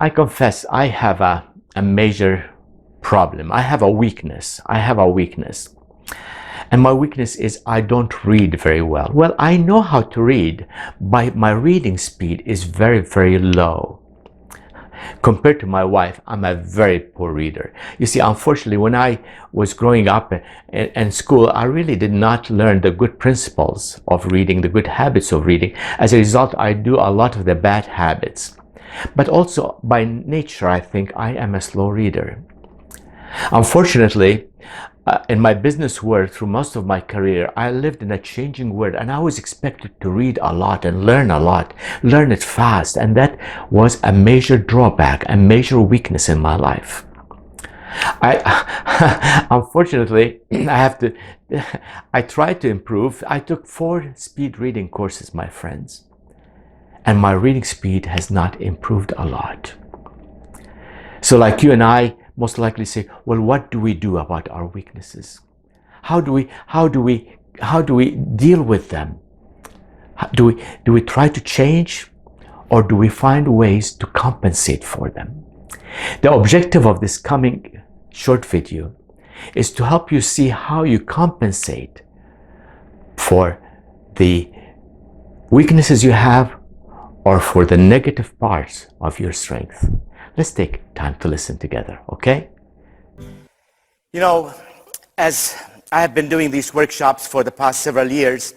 I confess I have a major problem. I have a weakness. And my weakness is I don't read very well. Well, I know how to read, but my reading speed is very, very low. Compared to my wife, I'm a very poor reader. You see, unfortunately, when I was growing up in school, I really did not learn the good principles of reading, the good habits of reading. As a result, I do a lot of the bad habits. But also, by nature, I think I am a slow reader. Unfortunately, in my business world, through most of my career, I lived in a changing world, and I was expected to read a lot and learn a lot, learn it fast, and that was a major drawback, a major weakness in my life. Unfortunately, I tried to improve. I took 4 speed reading courses, my friends, and my reading speed has not improved a lot. So like you and I most likely say, well, what do we do about our weaknesses? How do we deal with them? Do we try to change, or do we find ways to compensate for them? The objective of this coming short video is to help you see how you compensate for the weaknesses you have or for the negative parts of your strength. Let's take time to listen together, okay? You know, as I have been doing these workshops for the past several years,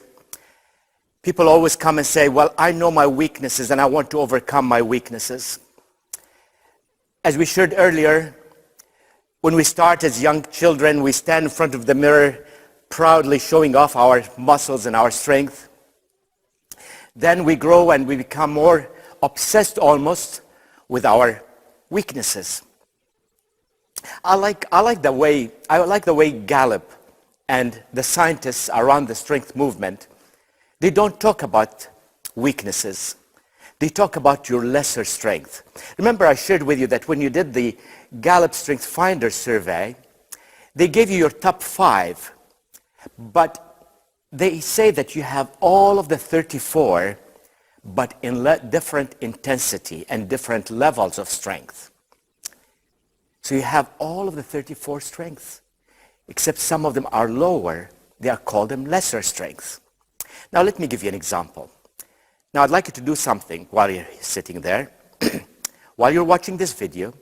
people always come and say, well, I know my weaknesses and I want to overcome my weaknesses. As we shared earlier, when we start as young children, we stand in front of the mirror proudly showing off our muscles and our strength. Then we grow and we become more obsessed almost with our weaknesses. I like the way Gallup and the scientists around the strength movement, they don't talk about weaknesses. They talk about your lesser strength. Remember, I shared with you that when you did the Gallup Strength Finder survey, they gave you your top 5, but they say that you have all of the 34, but in different intensity and different levels of strength. So you have all of the 34 strengths, except some of them are lower. They are called them lesser strengths. Now let me give you an example. Now I'd like you to do something while you're sitting there. While you're watching this video,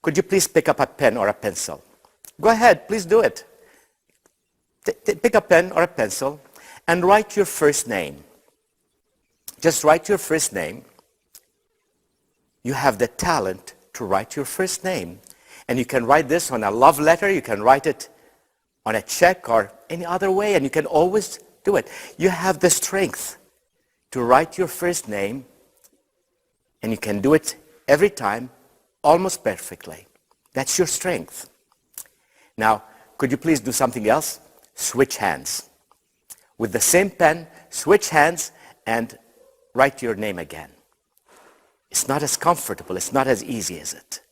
could you please pick up a pen or a pencil? Go ahead, please do it. Pick a pen or a pencil and write your first name. Just write your first name. You have the talent to write your first name. And you can write this on a love letter. You can write it on a check or any other way. And you can always do it. You have the strength to write your first name. And you can do it every time, almost perfectly. That's your strength. Now, could you please do something else? Switch hands. With the same pen, switch hands and write your name again. It's not as comfortable, it's not as easy as it.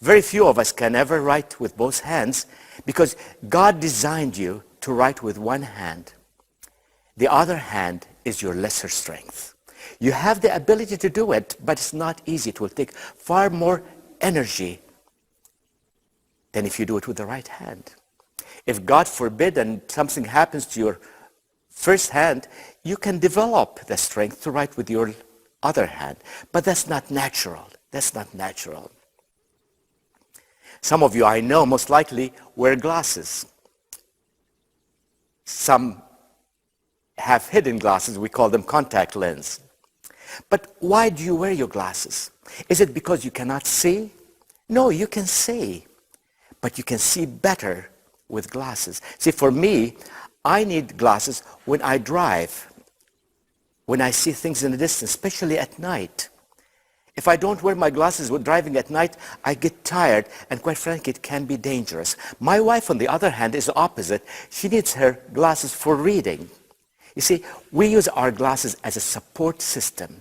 Very few of us can ever write with both hands because God designed you to write with one hand. The other hand is your lesser strength. You have the ability to do it, but it's not easy. It will take far more energy than if you do it with the right hand. If God forbid and something happens to your first hand, you can develop the strength to write with your other hand. But that's not natural. That's not natural. Some of you I know most likely wear glasses. Some have hidden glasses. We call them contact lens. But why do you wear your glasses? Is it because you cannot see? No, you can see. But you can see better with glasses. See, for me, I need glasses when I drive, when I see things in the distance, especially at night. If I don't wear my glasses when driving at night, I get tired, and quite frankly, it can be dangerous. My wife, on the other hand, is the opposite. She needs her glasses for reading. You see, we use our glasses as a support system.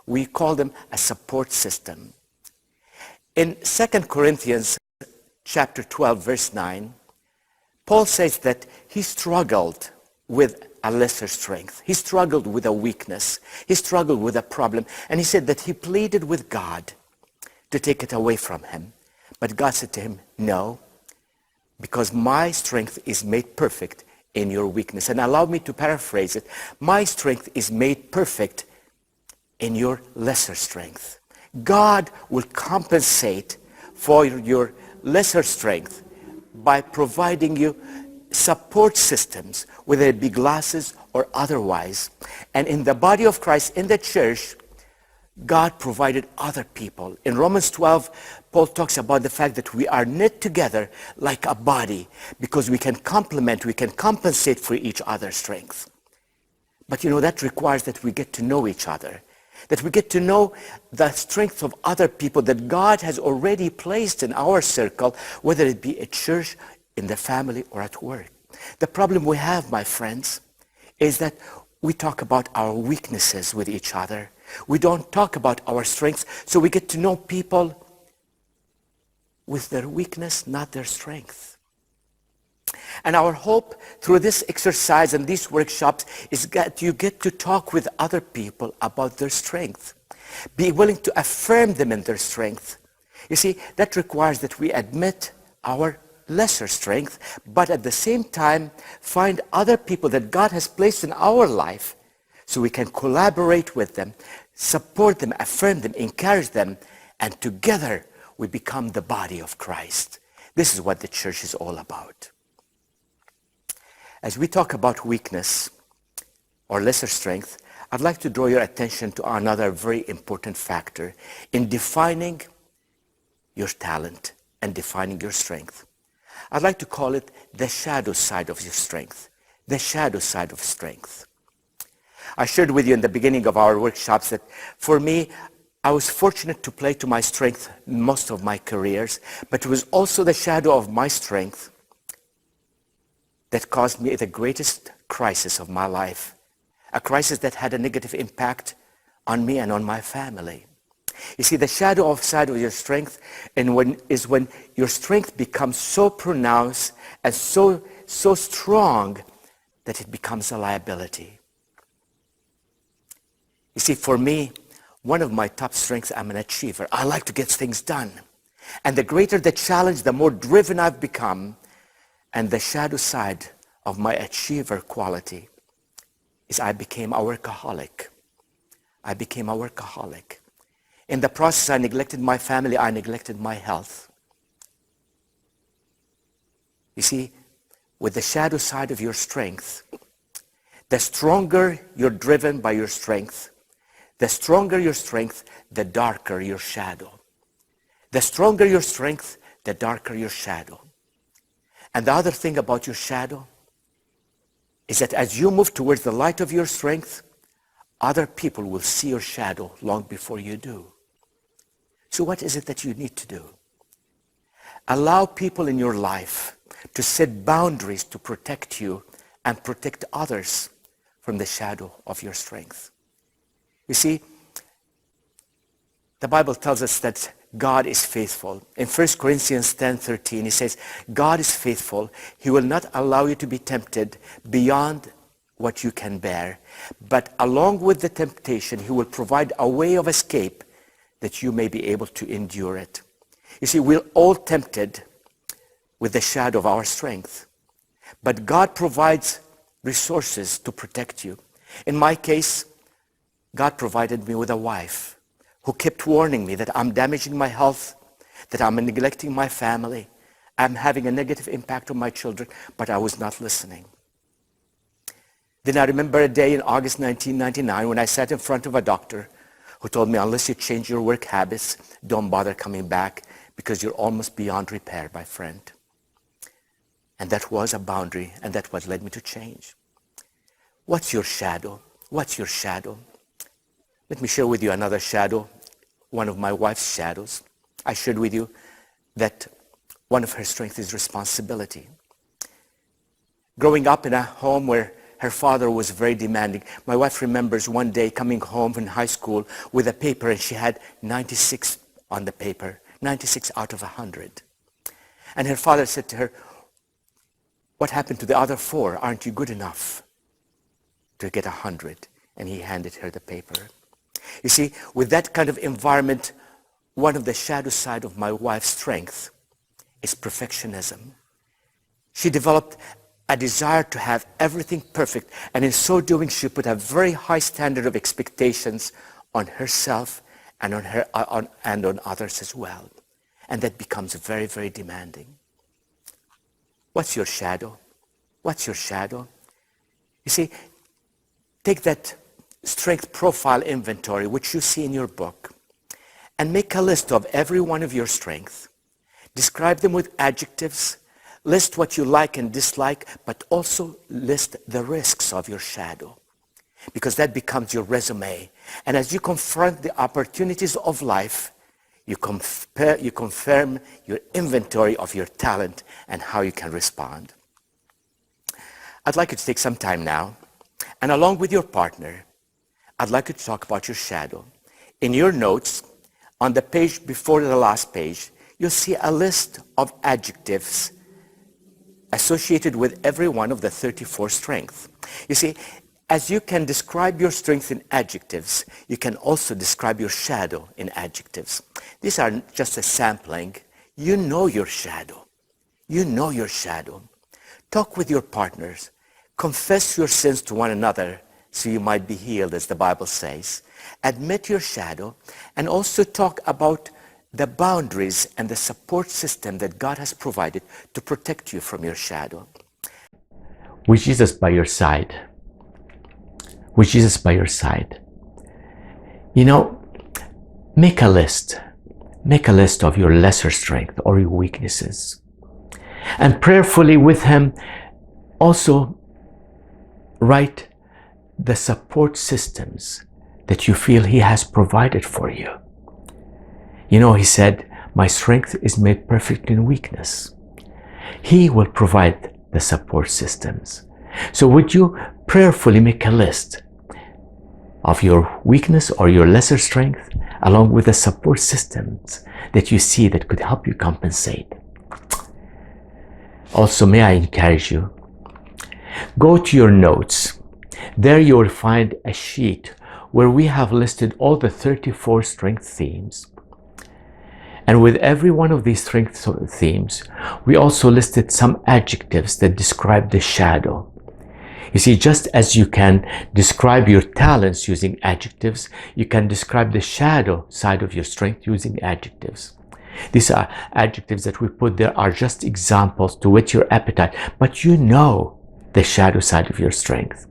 We call them a support system. In 2 Corinthians chapter 12, verse 9, Paul says that he struggled with a lesser strength. He struggled with a weakness. He struggled with a problem. And he said that he pleaded with God to take it away from him. But God said to him, no, because my strength is made perfect in your weakness. And allow me to paraphrase it. My strength is made perfect in your lesser strength. God will compensate for your lesser strength by providing you support systems, whether it be glasses or otherwise. And in the body of Christ, in the church, God provided other people. In Romans 12, Paul talks about the fact that we are knit together like a body because we can complement, we can compensate for each other's strength. But that requires that we get to know each other, that we get to know the strength of other people that God has already placed in our circle, whether it be at church, in the family, or at work. The problem we have, my friends, is that we talk about our weaknesses with each other. We don't talk about our strengths, so we get to know people with their weakness, not their strength. And our hope through this exercise and these workshops is that you get to talk with other people about their strength. Be willing to affirm them in their strength. You see, that requires that we admit our lesser strength, but at the same time find other people that God has placed in our life so we can collaborate with them, support them, affirm them, encourage them, and together we become the body of Christ. This is what the church is all about. As we talk about weakness or lesser strength, I'd like to draw your attention to another very important factor in defining your talent and defining your strength. I'd like to call it the shadow side of your strength. The shadow side of strength. I shared with you in the beginning of our workshops that for me, I was fortunate to play to my strength most of my careers, but it was also the shadow of my strength that caused me the greatest crisis of my life. A crisis that had a negative impact on me and on my family. You see, the shadow side of your strength is when your strength becomes so pronounced and so strong that it becomes a liability. You see, for me, one of my top strengths, I'm an achiever. I like to get things done. And the greater the challenge, the more driven I've become. And the shadow side of my achiever quality is I became a workaholic. I became a workaholic. In the process, I neglected my family, I neglected my health. You see, with the shadow side of your strength, the stronger you're driven by your strength, the stronger your strength, the darker your shadow. The stronger your strength, the darker your shadow. And the other thing about your shadow is that as you move towards the light of your strength, other people will see your shadow long before you do. So what is it that you need to do? Allow people in your life to set boundaries to protect you and protect others from the shadow of your strength. You see, the Bible tells us that God is faithful. In 1 Corinthians 10:13, he says, God is faithful. He will not allow you to be tempted beyond what you can bear. But along with the temptation, he will provide a way of escape that you may be able to endure it. You see, we're all tempted with the shadow of our strength. But God provides resources to protect you. In my case, God provided me with a wife who kept warning me that I'm damaging my health, that I'm neglecting my family, I'm having a negative impact on my children, but I was not listening. Then I remember a day in August 1999 when I sat in front of a doctor who told me, unless you change your work habits, don't bother coming back because you're almost beyond repair, my friend. And that was a boundary, and that what led me to change. What's your shadow? What's your shadow? Let me share with you another shadow, one of my wife's shadows. I shared with you that one of her strengths is responsibility. Growing up in a home where her father was very demanding, my wife remembers one day coming home from high school with a paper, and she had 96 on the paper, 96 out of 100. And her father said to her, what happened to the other 4? Aren't you good enough to get 100? And he handed her the paper. You see, with that kind of environment, one of the shadow side of my wife's strength is perfectionism. She developed a desire to have everything perfect, and in so doing, she put a very high standard of expectations on herself and on others as well. And that becomes very, very demanding. What's your shadow? What's your shadow? You see, take that strength profile inventory, which you see in your book, and make a list of every one of your strengths. Describe them with adjectives. List what you like and dislike, but also list the risks of your shadow, because that becomes your resume. And as you confront the opportunities of life, you confirm your inventory of your talent and how you can respond. I'd like you to take some time now, and along with your partner, I'd like you to talk about your shadow. In your notes, on the page before the last page, you'll see a list of adjectives associated with every one of the 34 strengths. You see, as you can describe your strength in adjectives, you can also describe your shadow in adjectives. These are just a sampling. You know your shadow. You know your shadow. Talk with your partners. Confess your sins to one another so you might be healed, as the Bible says. Admit your shadow, and also talk about the boundaries and the support system that God has provided to protect you from your shadow. With Jesus by your side. With Jesus by your side. You know, make a list. Make a list of your lesser strength or your weaknesses. And prayerfully with Him, also write the support systems that you feel He has provided for you. You know, He said, my strength is made perfect in weakness. He will provide the support systems. So would you prayerfully make a list of your weakness or your lesser strength, along with the support systems that you see that could help you compensate? Also, may I encourage you, go to your notes. There you will find a sheet where we have listed all the 34 strength themes. And with every one of these strength themes, we also listed some adjectives that describe the shadow. You see, just as you can describe your talents using adjectives, you can describe the shadow side of your strength using adjectives. These are adjectives that we put there are just examples to whet your appetite, but you know the shadow side of your strength.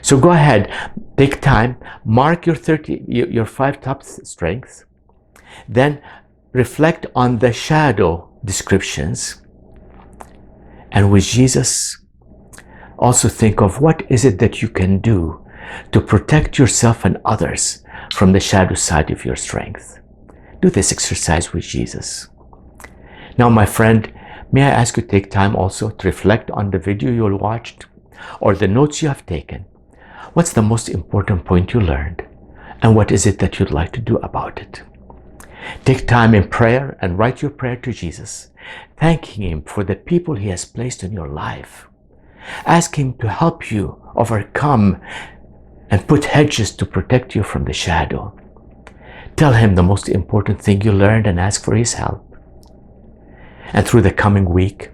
So go ahead, take time, mark your 5 top strengths, then reflect on the shadow descriptions, and with Jesus, also think of what is it that you can do to protect yourself and others from the shadow side of your strength. Do this exercise with Jesus. Now, my friend, may I ask you to take time also to reflect on the video you watched or the notes you have taken. What's the most important point you learned, and what is it that you'd like to do about it? Take time in prayer and write your prayer to Jesus, thanking Him for the people He has placed in your life. Ask Him to help you overcome and put hedges to protect you from the shadow. Tell Him the most important thing you learned and ask for His help. And through the coming week,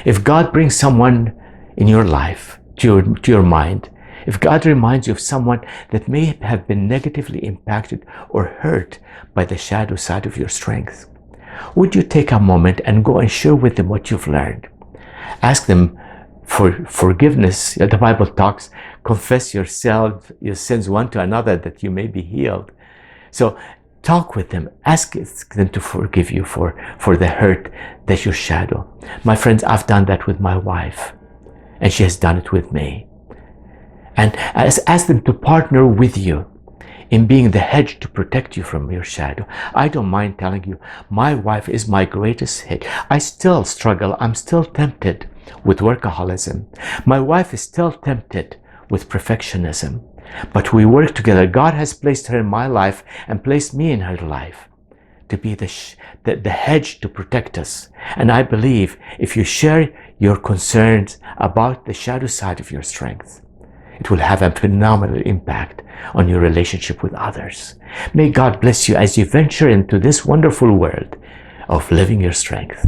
if God brings someone in your life to your mind, if God reminds you of someone that may have been negatively impacted or hurt by the shadow side of your strength, would you take a moment and go and share with them what you've learned? Ask them for forgiveness. The Bible talks, confess your sins one to another that you may be healed. So talk with them, ask them to forgive you for the hurt that your shadow. My friends, I've done that with my wife, and she has done it with me. And ask them to partner with you in being the hedge to protect you from your shadow. I don't mind telling you, my wife is my greatest hedge. I still struggle. I'm still tempted with workaholism. My wife is still tempted with perfectionism. But we work together. God has placed her in my life and placed me in her life to be the hedge to protect us. And I believe if you share your concerns about the shadow side of your strength, It will have a phenomenal impact on your relationship with others. May God bless you as you venture into this wonderful world of living your strength.